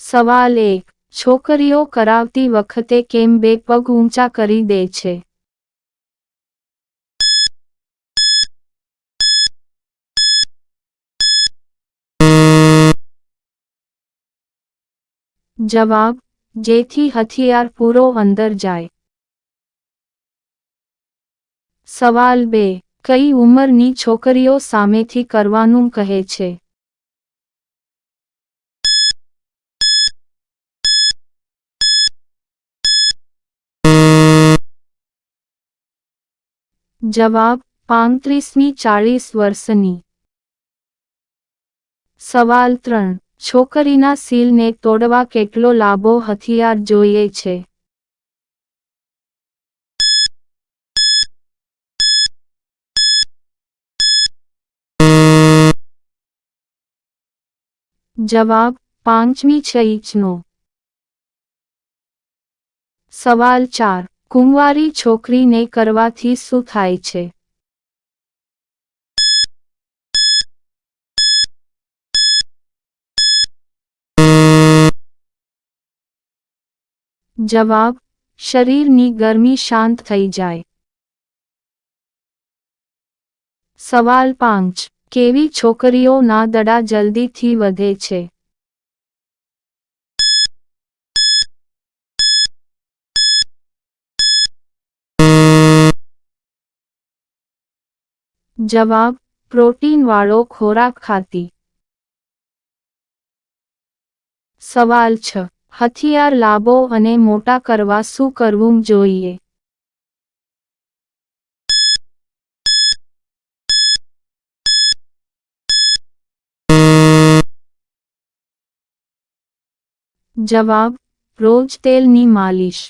સવાલ 1. છોકરીઓ કરાવતી વખતે કેમ બે પગ ઊંચા કરી દે છે? જવાબ: જેથી હથિયાર પૂરો અંદર જાય. સવાલ 2. કઈ ઉંમરની છોકરીઓ સામેથી કરવાનું કહે છે? જવાબ: 35મી 40 વર્ષની. સવાલ 3. છોકરીના સીલને તોડવા કેટલો લાંબો હથિયાર જોઈએ છે? જવાબ: 5મી 6 ઇંચનો. સવાલ 4. કુંવારી છોકરીને કરવાથી શું થાય છે? જવાબ: શરીરની ગરમી શાંત થઈ જાય. સવાલ 5. કેવી છોકરીઓના દડા જલ્દીથી વધે છે? જવાબ: પ્રોટીનવાળો ખોરાક ખાતી. સવાલ 6. હથિયાર લાંબો અને મોટા કરવા શું કરવું જોઈએ? જવાબ: રોજ તેલની માલિશ.